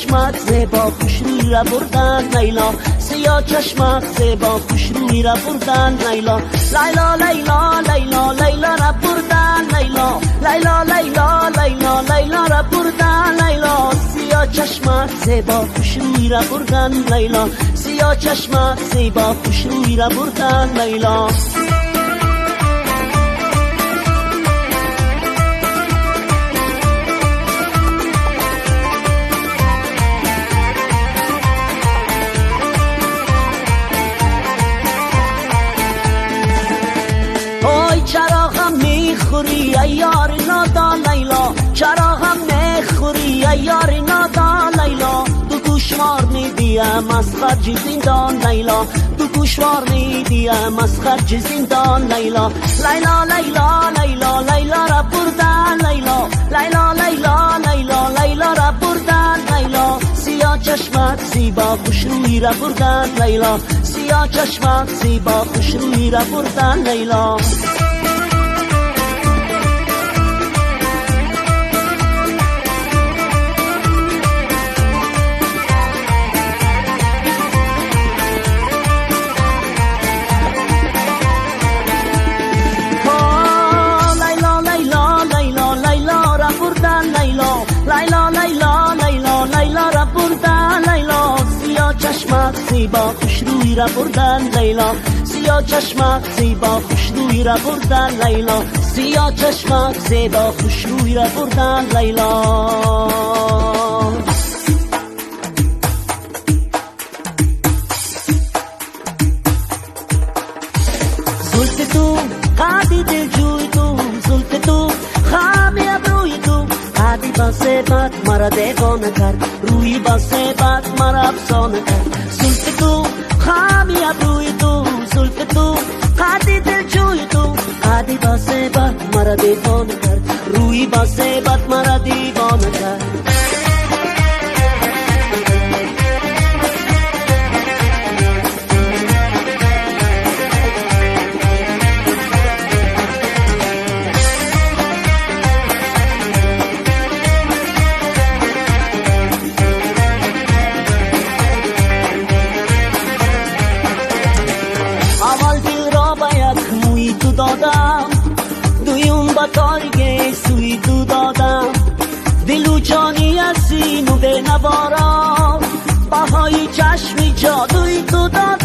چشمت زیبا خوش روی را بردن لیلا، سیاه چشمت زیبا خوش روی را بردن لیلا. لیلا لیلا لیلا لیلا را بردن لیلا، لیلا لیلا لیلا لیلا را بردن لیلا. سیاه چشمت زیبا خوش روی را بردن لیلا، سیاه چشمت زیبا خوش روی را بردن لیلا. چرا غم میخوری ای یار نادان لیلا، چرا غم میخوری ای یار نادان لیلا. تو گوشوار میدیم از خرج زندان لیلا، تو گوشوار میدیم از خرج زندان لیلا. لیلا لیلا لیلا لیلا را بردن لیلا، لیلا لیلا لیلا لیلا را بردن لیلا. سیاه چشمت زیبا خوش روی را بردن لیلا، سیاه چشمت زیبا خوش روی را بردن لیلا. لیلا لیلا لیلا لیلا را بردن لیلا، سیاه چشمت زیبا خوش روی را بردن لیلا، سیاه چشمت زیبا خوش روی را بردن لیلا، سیاه چشمت زیبا خوش روی را بردن لیلا. زلف تو قدی دل جوی تو، زلف تو خمی ابروی تو، قدی با سیبت مرا دیوانه کرد، روی با سیبت مرا افسانه کرد. زلف تو خمی ابروی تو، زلف تو قدی دل جوی تو، قدی با سیبت مرا دیوانه کرد، روی با سیبت مرا دیوانه کرد. دادم دویم با تاریک سوی تو دادم، دل و جانی هستی و به نوارا، بهای چشمی جادوی تو دادم.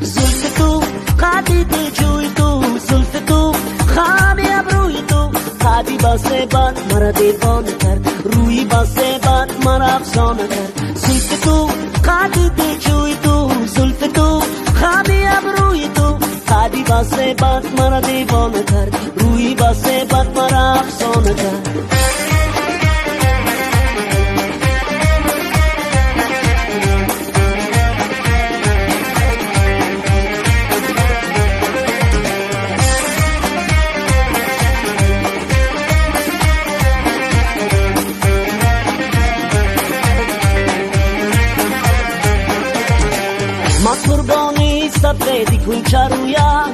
زلف تو قدی دل جوی تو، زلف تو خمی ابروی تو، قدی با سیبت مرا دیوانه کرد، روی با سیبت مرا افسانه کرد. زلف تو قدی دل جوی تو، زلف تو خمی ابروی تو، قدی با سیبت مرا دیوانه کرد، روی با سیبت مرا افسانه کرد. من قربانی سبیدی کنچه رویا،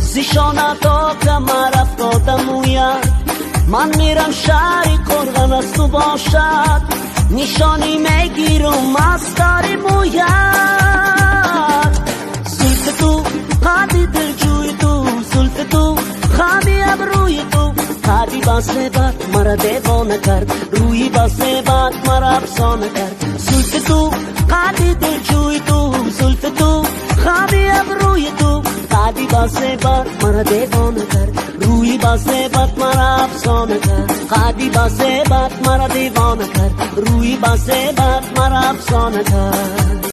زیشانه تا کمر افتادم مویا. من میرم شهری قرغن از تو باشد، نشانی میگیرم از داری مویا. زلف تو قدی دل جوی تو، زلف تو خمی ابروی تو، قدی با سیبت مرا دیوانه کرد، روی با سیبت مرا افسانه کرد. زلف تو قدی دل جوی تو، زلف تو خمی ابروی تو، قدی با سیبت مرا دیوانه کرد، روی با سیبت مرا افسانه کرد. قدی با سیبت مرا دیوانه کرد، روی با سیبت مرا افسانه کرد.